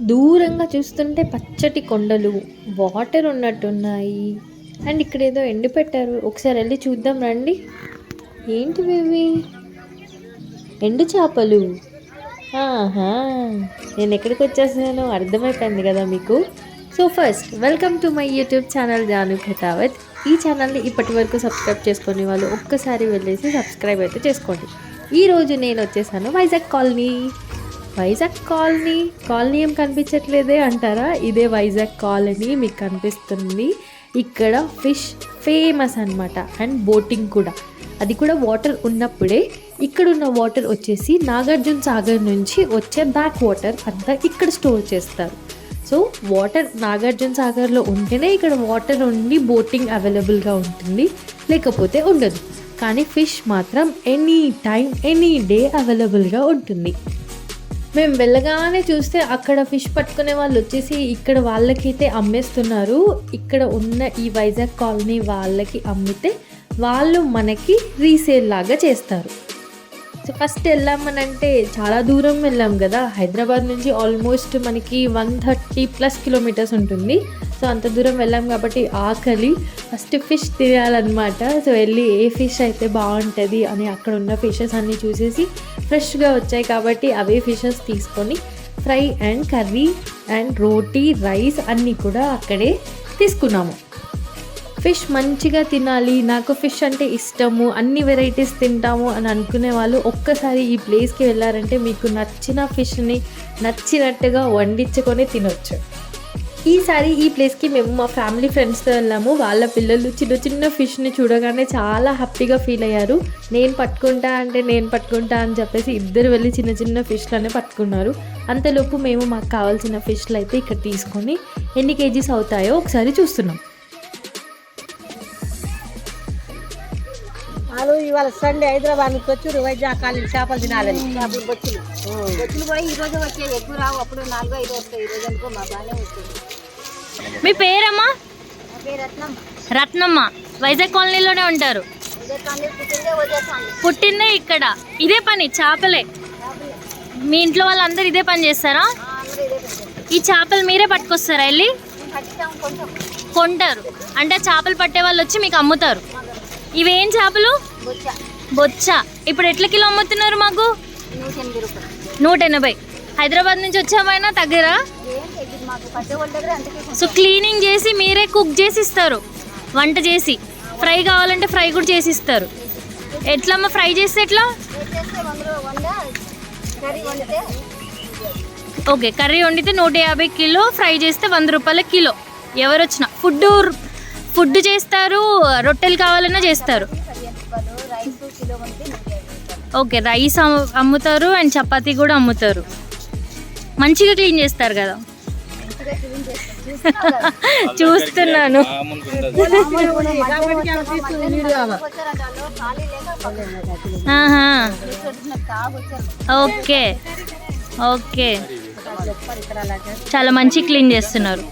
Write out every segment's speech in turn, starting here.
దూరంగా చూస్తుంటే పచ్చటి కొండలు, వాటర్ ఉన్నట్టున్నాయి. అండ్ ఇక్కడ ఏదో ఎండి పెట్టారు. ఒకసారి వెళ్ళి చూద్దాం రండి. ఏంటివి ఇవి? ఎండు చేపలు. ఆహా, నేను ఎక్కడికి వచ్చేసానో అర్థమైపోయింది కదా మీకు. So first welcome to my YouTube channel Janu Khatavath. ఈ ఛానల్ని ఇప్పటి వరకు సబ్స్క్రైబ్ చేసుకునే వాళ్ళు ఒక్కసారి వెళ్ళేసి సబ్స్క్రైబ్ అయితే చేసుకోండి. ఈరోజు నేను వచ్చేసాను Vizag colony. Vizag colony colony ఏం కనిపించట్లేదే అంటారా? ఇదే వైజాగ్ కాలనీ మీకు కనిపిస్తుంది. ఇక్కడ ఫిష్ ఫేమస్ అనమాట. అండ్ బోటింగ్ కూడా, అది కూడా వాటర్ ఉన్నప్పుడే. ఇక్కడున్న వాటర్ వచ్చేసి నాగార్జున సాగర్ నుంచి వచ్చే బ్యాక్ వాటర్ అంతా ఇక్కడ స్టోర్ చేస్తారు. సో వాటర్ నాగార్జున సాగర్లో ఉంటేనే ఇక్కడ వాటర్ ఉండి బోటింగ్ అవైలబుల్గా ఉంటుంది, లేకపోతే ఉండదు. కానీ ఫిష్ మాత్రం ఎనీ టైం ఎనీ డే అవైలబుల్గా ఉంటుంది. మేము వెళ్ళగానే చూస్తే అక్కడ ఫిష్ పట్టుకునే వాళ్ళు వచ్చేసి ఇక్కడ వాళ్ళకైతే అమ్మేస్తున్నారు. ఇక్కడ ఉన్న ఈ వైజాగ్ కాలనీ వాళ్ళకి అమ్మితే వాళ్ళు మనకి రీసేల్ లాగా చేస్తారు. సో ఫస్ట్ వెళ్ళామనంటే చాలా దూరం వెళ్ళాం కదా. హైదరాబాద్ నుంచి ఆల్మోస్ట్ మనకి 130+ కిలోమీటర్స్ ఉంటుంది. సో అంత దూరం వెళ్ళాం కాబట్టి ఆకలి, ఫస్ట్ ఫిష్ తినాలన్నమాట. సో వెళ్ళి ఏ ఫిష్ అయితే బాగుంటుంది అని అక్కడ ఉన్న ఫిషెస్ అన్నీ చూసేసి, ఫ్రెష్గా వచ్చాయి కాబట్టి అవే ఫిషెస్ తీసుకొని fry and curry and roti, rice అన్నీ కూడా అక్కడే తీసుకున్నాము. ఫిష్ మంచిగా తినాలి, నాకు ఫిష్ అంటే ఇష్టము, అన్ని వెరైటీస్ తింటాము అని అనుకునే వాళ్ళు ఒక్కసారి ఈ ప్లేస్కి వెళ్ళారంటే మీకు నచ్చిన ఫిష్ని నచ్చినట్టుగా వండించుకొని తినొచ్చు. ఈసారి ఈ ప్లేస్కి మేము మా ఫ్యామిలీ ఫ్రెండ్స్తో వెళ్ళాము. వాళ్ళ పిల్లలు చిన్న చిన్న ఫిష్ని చూడగానే చాలా హ్యాపీగా ఫీల్ అయ్యారు. నేను పట్టుకుంటా అని చెప్పేసి ఇద్దరు వెళ్ళి చిన్న చిన్న ఫిష్లనే పట్టుకున్నారు. అంతలోపు మేము మాకు కావాల్సిన ఫిష్లు అయితే ఇక్కడ తీసుకొని ఎన్ని కేజీస్ అవుతాయో ఒకసారి చూస్తున్నాం. వాళ్ళు ఇవాళ సండే హైదరాబాద్ నుంచి వచ్చి వైజాగ్ కాలనీ చేపలు తినాలని. బొచ్చులు పోయి ఈ రోజు వచ్చాయి, ఎక్కువ రావు. అప్పుడు 4-5 వస్తాయి. ఈ రోజు అనుకో మా బాగానే వస్తుంది. మీ పేరమ్మా? నా పేరు రత్నమ్మ. రత్నమ్మ. వైజాగ్ కాలనీలోనే ఉంటారు? పుట్టిందే ఇక్కడ. ఇదే పని చేపలే. మీ ఇంట్లో వాళ్ళందరూ ఇదే పని చేస్తారా? ఈ చేపలు మీరే పట్టుకొస్తారా వెళ్ళి? కొంటారు అంటే చేపలు పట్టే వాళ్ళు వచ్చి మీకు అమ్ముతారు. ఇవేం చేపలు? బొచ్చ. ఇప్పుడు ఎట్లా కిలో అమ్ముతున్నారు మాకు? 180. హైదరాబాద్ నుంచి వచ్చామైనా తగ్గరా? సో క్లీనింగ్ చేసి మీరే కుక్ చేసి ఇస్తారు, వంట చేసి. ఫ్రై కావాలంటే ఫ్రై కూడా చేసి ఇస్తారు. ఎట్లమ్మా ఫ్రై చేస్తే ఎట్లా? ఓకే, కర్రీ వండితే 150 కిలో, ఫ్రై చేస్తే 100 రూపాయల కిలో. ఎవరు వచ్చినా ఫుడ్ చేస్తారు, రొట్టెలు కావాలన్నా చేస్తారు. ఓకే, రైస్ అమ్ముతారు అండ్ చపాతీ కూడా అమ్ముతారు. మంచిగా క్లీన్ చేస్తారు కదా? చూస్తున్నాను. ఓకే ఓకే, చాలా మంచి క్లీన్ చేస్తున్నారు.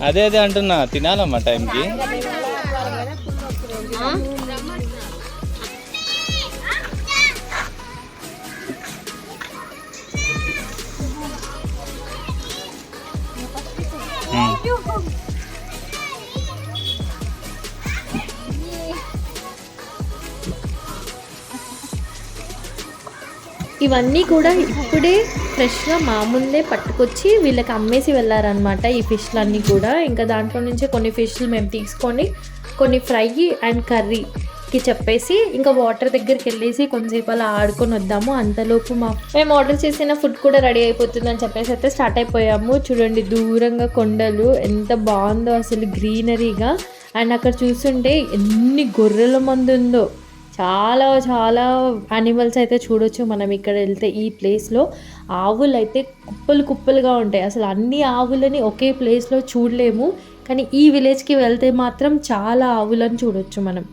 అదే అంటున్నా, తినాలమ్మా టైంకి. ఇవన్నీ కూడా ఇప్పుడే ఫ్రెష్గా మా ముందే పట్టుకొచ్చి వీళ్ళకి అమ్మేసి వెళ్ళారనమాట ఈ ఫిష్లన్నీ కూడా. ఇంకా దాంట్లో నుంచి కొన్ని ఫిష్లు మేము తీసుకొని కొన్ని ఫ్రై అండ్ కర్రీకి చెప్పేసి ఇంకా వాటర్ దగ్గరికి వెళ్ళేసి కొంతసేపు అలా ఆడుకొని వద్దాము. అంతలోపు మేము ఆర్డర్ చేసిన ఫుడ్ కూడా రెడీ అయిపోతుందని చెప్పేసి అయితే స్టార్ట్ అయిపోయాము. చూడండి దూరంగా కొండలు ఎంత బాగుందో అసలు, గ్రీనరీగా. అండ్ అక్కడ చూస్తుంటే ఎన్ని గొర్రెల మంది ఉందో. చాలా చాలా యానిమల్స్ అయితే చూడొచ్చు మనం ఇక్కడ వెళ్తే. ఈ ప్లేస్లో ఆవులు అయితే కుప్పలుగా ఉంటాయి. అసలు అన్ని ఆవులని ఒకే ప్లేస్లో చూడలేము, కానీ ఈ విలేజ్కి వెళ్తే మాత్రం చాలా ఆవులను చూడొచ్చు మనం.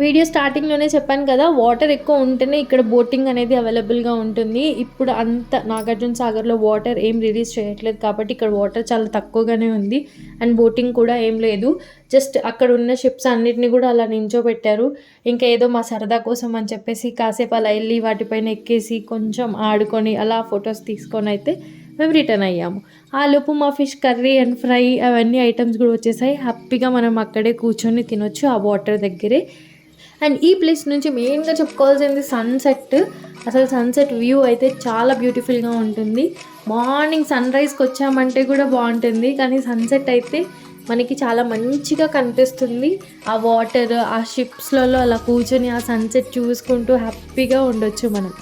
వీడియో స్టార్టింగ్లోనే చెప్పాను కదా, వాటర్ ఎక్కువ ఉంటేనే ఇక్కడ బోటింగ్ అనేది అవైలబుల్గా ఉంటుంది. ఇప్పుడు అంత నాగార్జున సాగర్లో వాటర్ ఏం రిలీజ్ చేయట్లేదు కాబట్టి ఇక్కడ వాటర్ చాలా తక్కువగానే ఉంది. అండ్ బోటింగ్ కూడా ఏం లేదు. జస్ట్ అక్కడ ఉన్న షిప్స్ అన్నిటిని కూడా అలా నించోబెట్టారు. ఇంకా ఏదో మా సరదా కోసం అని చెప్పేసి కాసేపు అలా వెళ్ళి వాటిపైన ఎక్కేసి కొంచెం ఆడుకొని అలా ఫొటోస్ తీసుకొని అయితే మేము రిటర్న్ అయ్యాము. ఆ లోపు మా ఫిష్ కర్రీ అండ్ ఫ్రై అవన్నీ ఐటమ్స్ కూడా వచ్చేసాయి. హ్యాపీగా మనం అక్కడే కూర్చొని తినొచ్చు ఆ వాటర్ దగ్గరే. అండ్ ఈ ప్లేస్ నుంచి మెయిన్గా చెప్పుకోవాల్సింది సన్సెట్. అసలు సన్సెట్ వ్యూ అయితే చాలా బ్యూటిఫుల్గా ఉంటుంది. మార్నింగ్ సన్ రైజ్కి వచ్చామంటే కూడా బాగుంటుంది, కానీ సన్సెట్ అయితే మనకి చాలా మంచిగా కనిపిస్తుంది. ఆ వాటర్, ఆ షిప్స్లలో అలా కూర్చొని ఆ సన్సెట్ చూసుకుంటూ హ్యాపీగా ఉండొచ్చు మనం.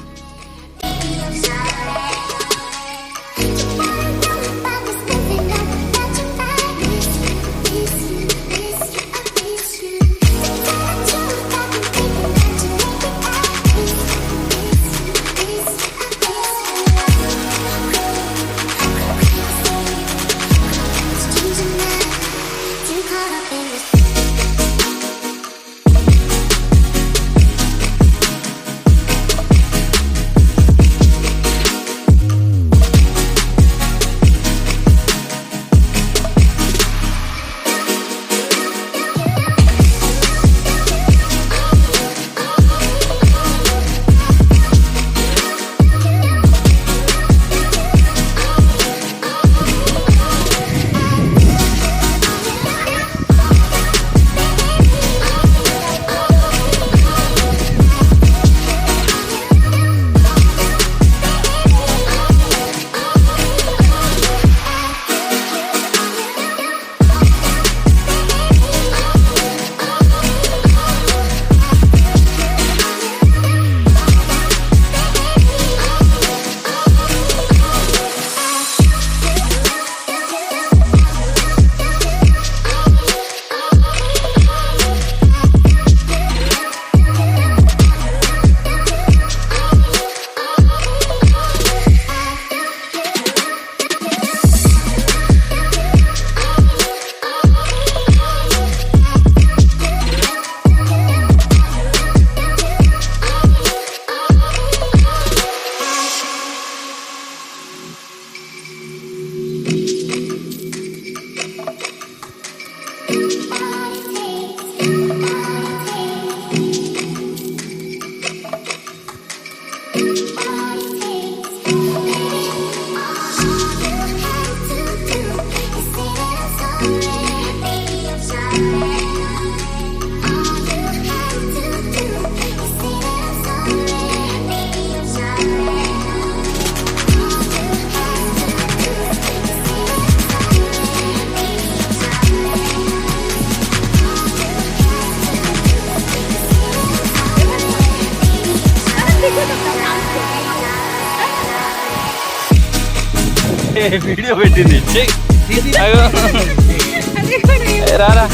వీడియో పెట్టింది రారా